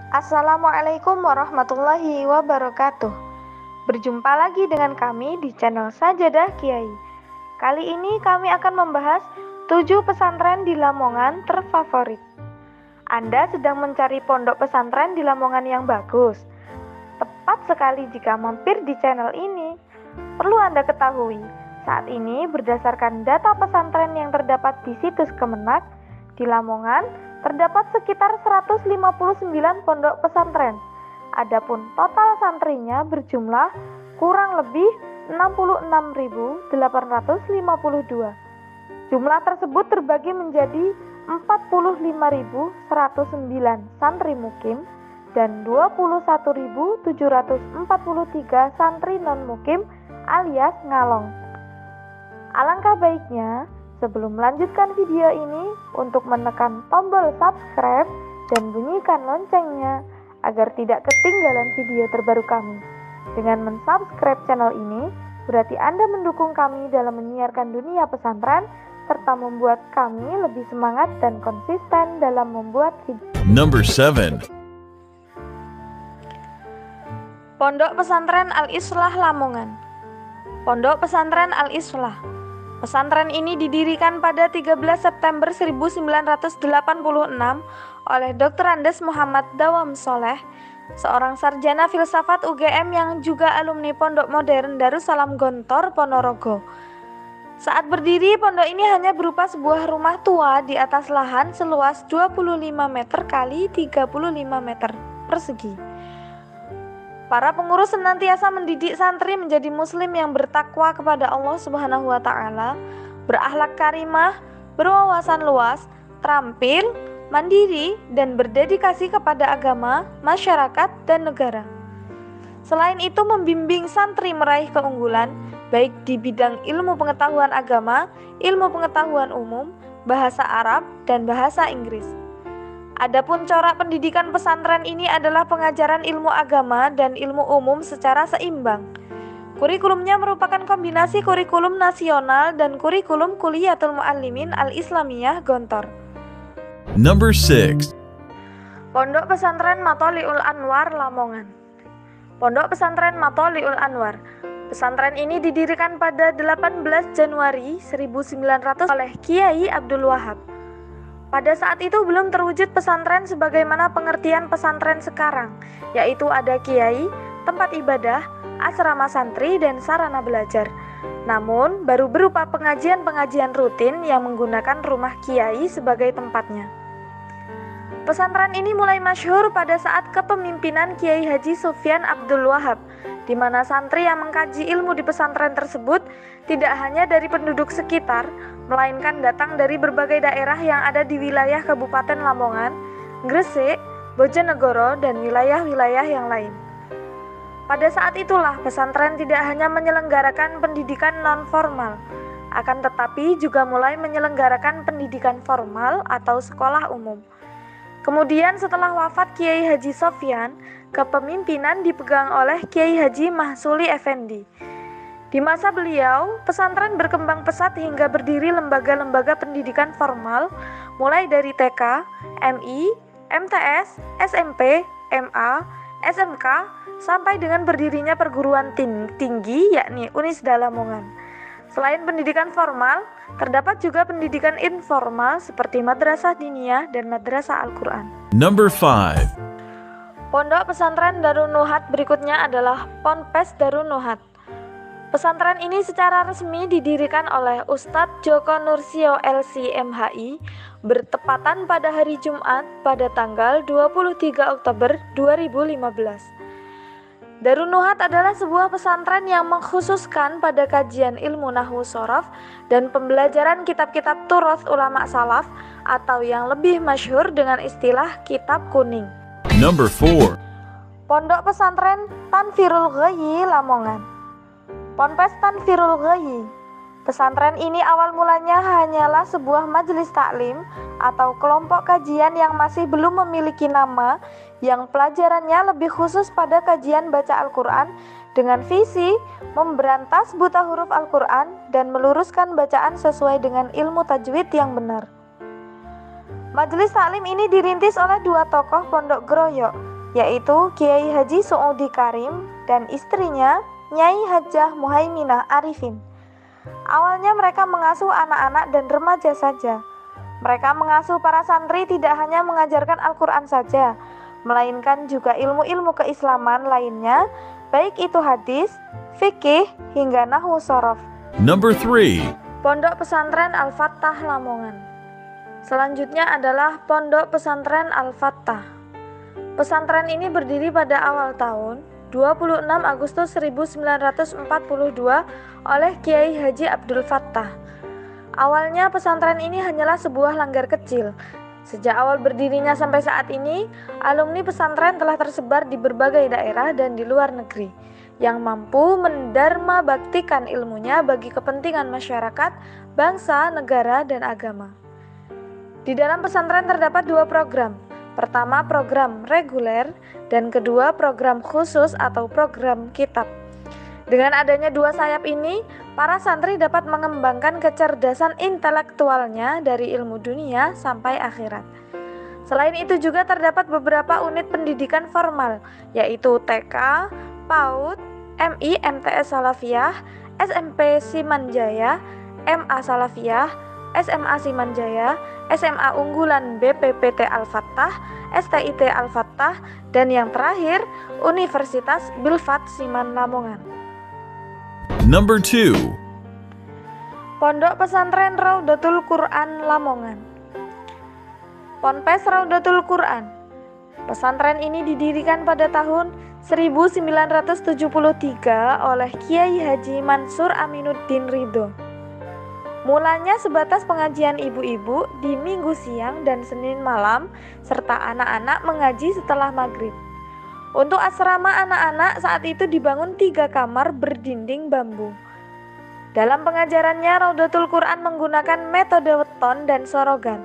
Assalamualaikum warahmatullahi wabarakatuh. Berjumpa lagi dengan kami di channel Sajadah Kiai. Kali ini kami akan membahas 7 pesantren di Lamongan terfavorit. Anda sedang mencari pondok pesantren di Lamongan yang bagus. Tepat sekali jika mampir di channel ini. Perlu Anda ketahui, saat ini berdasarkan data pesantren yang terdapat di situs Kemenak, di Lamongan terdapat sekitar 159 pondok pesantren. Adapun total santrinya berjumlah kurang lebih 66.852. Jumlah tersebut terbagi menjadi 45.109 santri mukim dan 21.743 santri non-mukim alias ngalong. Alangkah baiknya sebelum melanjutkan video ini untuk menekan tombol subscribe dan bunyikan loncengnya agar tidak ketinggalan video terbaru kami. Dengan mensubscribe channel ini, berarti Anda mendukung kami dalam menyiarkan dunia pesantren serta membuat kami lebih semangat dan konsisten dalam membuat video. Number 7. Pondok Pesantren Al-Islah Lamongan. Pondok Pesantren Al-Islah. Pesantren ini didirikan pada 13 September 1986 oleh Dr. Andes Muhammad Dawam Soleh, seorang sarjana filsafat UGM yang juga alumni Pondok Modern Darussalam Gontor, Ponorogo. Saat berdiri, pondok ini hanya berupa sebuah rumah tua di atas lahan seluas 25 meter kali 35 meter persegi. Para pengurus senantiasa mendidik santri menjadi muslim yang bertakwa kepada Allah Subhanahu wa taala, berakhlak karimah, berwawasan luas, terampil, mandiri, dan berdedikasi kepada agama, masyarakat, dan negara. Selain itu membimbing santri meraih keunggulan baik di bidang ilmu pengetahuan agama, ilmu pengetahuan umum, bahasa Arab, dan bahasa Inggris. Adapun corak pendidikan pesantren ini adalah pengajaran ilmu agama dan ilmu umum secara seimbang. Kurikulumnya merupakan kombinasi kurikulum nasional dan kurikulum Kuliyatul Muallimin Al-Islamiyah Gontor. Number 6. Pondok Pesantren Matholiul Anwar Lamongan. Pondok Pesantren Matholiul Anwar. Pesantren ini didirikan pada 18 Januari 1900 oleh Kiai Abdul Wahab. Pada saat itu belum terwujud pesantren sebagaimana pengertian pesantren sekarang, yaitu ada kiai, tempat ibadah, asrama santri, dan sarana belajar. Namun, baru berupa pengajian-pengajian rutin yang menggunakan rumah kiai sebagai tempatnya. Pesantren ini mulai masyhur pada saat kepemimpinan Kiai Haji Sufyan Abdul Wahab, di mana santri yang mengkaji ilmu di pesantren tersebut tidak hanya dari penduduk sekitar, melainkan datang dari berbagai daerah yang ada di wilayah Kabupaten Lamongan, Gresik, Bojonegoro, dan wilayah-wilayah yang lain. Pada saat itulah pesantren tidak hanya menyelenggarakan pendidikan non-formal, akan tetapi juga mulai menyelenggarakan pendidikan formal atau sekolah umum. Kemudian setelah wafat Kiai Haji Sofyan, kepemimpinan dipegang oleh Kiai Haji Mahsuli Effendi. Di masa beliau, pesantren berkembang pesat hingga berdiri lembaga-lembaga pendidikan formal, mulai dari TK, MI, MTS, SMP, MA, SMK, sampai dengan berdirinya perguruan tinggi yakni Unisda Lamongan. Selain pendidikan formal, terdapat juga pendidikan informal seperti madrasah diniyah dan madrasah Al-Quran. Number 5. Pondok Pesantren Darun Nuhat berikutnya adalah Ponpes Darun Nuhat. Pesantren ini secara resmi didirikan oleh Ustadz Joko Nursio LC MHI bertepatan pada hari Jumat pada tanggal 23 Oktober 2015. Darun Nuhat adalah sebuah pesantren yang mengkhususkan pada kajian ilmu nahwu shorof dan pembelajaran kitab-kitab turoth ulama salaf atau yang lebih masyhur dengan istilah kitab kuning. Number 4. Pondok Pesantren Tanfirul Ghayyi Lamongan. Ponpes Tanfirul Ghayyi. Pesantren ini awal mulanya hanyalah sebuah majelis taklim atau kelompok kajian yang masih belum memiliki nama, yang pelajarannya lebih khusus pada kajian baca Al-Quran dengan visi memberantas buta huruf Al-Quran dan meluruskan bacaan sesuai dengan ilmu tajwid yang benar. Majelis taklim ini dirintis oleh dua tokoh pondok Groyok, yaitu Kiai Haji Suudi Karim dan istrinya Nyai Hajah Muhaiminah Arifin. Awalnya mereka mengasuh anak-anak dan remaja saja. Mereka mengasuh para santri tidak hanya mengajarkan Al-Quran saja, melainkan juga ilmu-ilmu keislaman lainnya, baik itu hadis, fikih, hingga nahwu sorof. Number 3. Pondok Pesantren Al-Fattah Lamongan. Selanjutnya adalah Pondok Pesantren Al-Fattah. Pesantren ini berdiri pada awal tahun 26 Agustus 1942 oleh Kiai Haji Abdul Fattah. Awalnya pesantren ini hanyalah sebuah langgar kecil. Sejak awal berdirinya sampai saat ini, alumni pesantren telah tersebar di berbagai daerah dan di luar negeri yang mampu mendharma baktikan ilmunya bagi kepentingan masyarakat, bangsa, negara, dan agama. Di dalam pesantren terdapat dua program. Pertama, program reguler, dan kedua, program khusus atau program kitab. Dengan adanya dua sayap ini, para santri dapat mengembangkan kecerdasan intelektualnya dari ilmu dunia sampai akhirat. Selain itu juga terdapat beberapa unit pendidikan formal, yaitu TK, PAUD, MI MTS Salafiyah, SMP Simanjaya, MA Salafiyah, SMA Simanjaya, SMA unggulan BPPT Al-Fattah, STIT Al-Fattah, dan yang terakhir, Universitas Bilfat Siman Lamongan. Number 2. Pondok Pesantren Raudatul Quran Lamongan. Ponpes Raudatul Quran. Pesantren ini didirikan pada tahun 1973 oleh Kiai Haji Mansur Aminuddin Ridho. Mulanya sebatas pengajian ibu-ibu di Minggu siang dan Senin malam, serta anak-anak mengaji setelah maghrib. Untuk asrama anak-anak saat itu dibangun 3 kamar berdinding bambu. Dalam pengajarannya, Raudatul Quran menggunakan metode weton dan sorogan.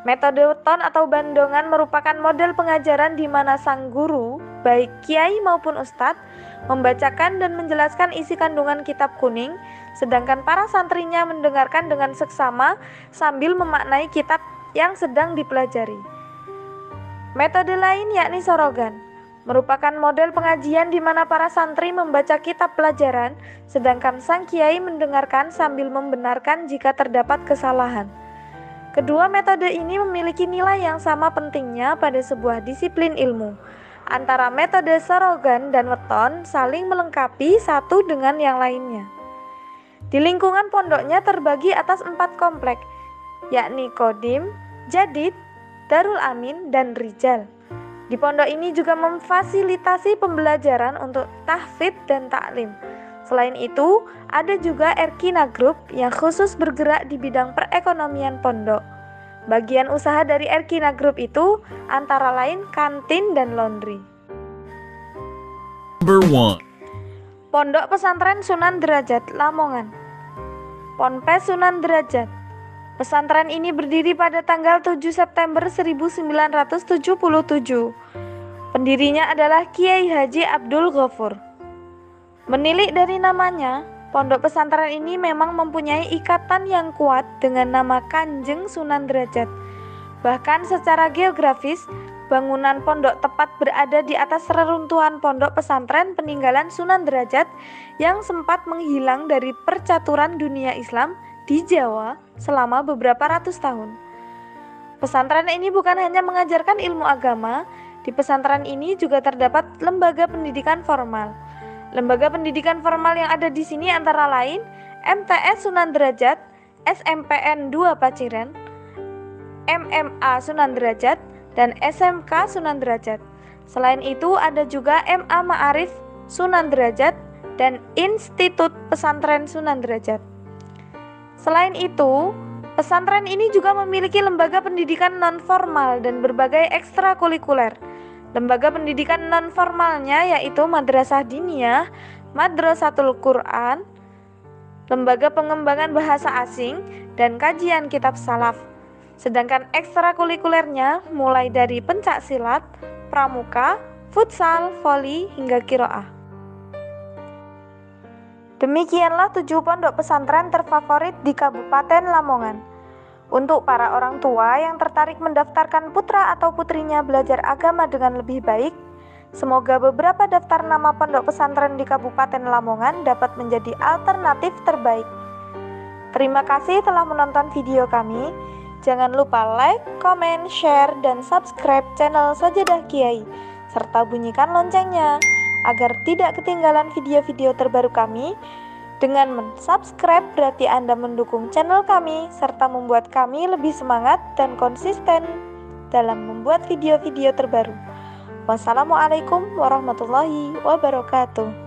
Metode weton atau bandongan merupakan model pengajaran di mana sang guru, baik kiai maupun ustadz, membacakan dan menjelaskan isi kandungan kitab kuning, sedangkan para santrinya mendengarkan dengan seksama sambil memaknai kitab yang sedang dipelajari. Metode lain yakni sorogan, merupakan model pengajian di mana para santri membaca kitab pelajaran, sedangkan sang kiai mendengarkan sambil membenarkan jika terdapat kesalahan. Kedua metode ini memiliki nilai yang sama pentingnya pada sebuah disiplin ilmu. Antara metode sorogan dan weton saling melengkapi satu dengan yang lainnya. Di lingkungan pondoknya terbagi atas 4 komplek, yakni Kodim, Jadid, Darul Amin, dan Rijal. Di pondok ini juga memfasilitasi pembelajaran untuk tahfidz dan taklim. Selain itu, ada juga Erkina Group yang khusus bergerak di bidang perekonomian pondok. Bagian usaha dari Erkina Group itu antara lain kantin dan laundry. Number 1. Pondok Pesantren Sunan Derajat Lamongan. Ponpes Sunan Derajat. Pesantren ini berdiri pada tanggal 7 September 1977. Pendirinya adalah Kiai Haji Abdul Ghafur. Menilik dari namanya, pondok pesantren ini memang mempunyai ikatan yang kuat dengan nama Kanjeng Sunan Derajat. Bahkan secara geografis, bangunan pondok tepat berada di atas reruntuhan pondok pesantren peninggalan Sunan Derajat yang sempat menghilang dari percaturan dunia Islam di Jawa selama beberapa ratus tahun. Pesantren ini bukan hanya mengajarkan ilmu agama, di pesantren ini juga terdapat lembaga pendidikan formal. Lembaga pendidikan formal yang ada di sini antara lain MTS Sunan Derajat, SMPN 2 Paciran, MMA Sunan Derajat, dan SMK Sunan Derajat. Selain itu ada juga MA Ma'arif Sunan Derajat dan Institut Pesantren Sunan Derajat. Selain itu, pesantren ini juga memiliki lembaga pendidikan non-formal dan berbagai ekstrakurikuler. Lembaga pendidikan non-formalnya yaitu Madrasah Diniyah, Madrasatul Quran, Lembaga Pengembangan Bahasa Asing, dan Kajian Kitab Salaf. Sedangkan ekstrakurikulernya mulai dari pencak silat, pramuka, futsal, voli, hingga qiraah. Demikianlah 7 pondok pesantren terfavorit di Kabupaten Lamongan. Untuk para orang tua yang tertarik mendaftarkan putra atau putrinya belajar agama dengan lebih baik, Semoga beberapa daftar nama pondok pesantren di Kabupaten Lamongan dapat menjadi alternatif terbaik. Terima kasih telah menonton video kami. Jangan lupa like, komen, share, dan subscribe channel Sajadah Kiai, serta bunyikan loncengnya agar tidak ketinggalan video-video terbaru kami. Dengan mensubscribe berarti Anda mendukung channel kami serta membuat kami lebih semangat dan konsisten dalam membuat video-video terbaru. Wassalamualaikum warahmatullahi wabarakatuh.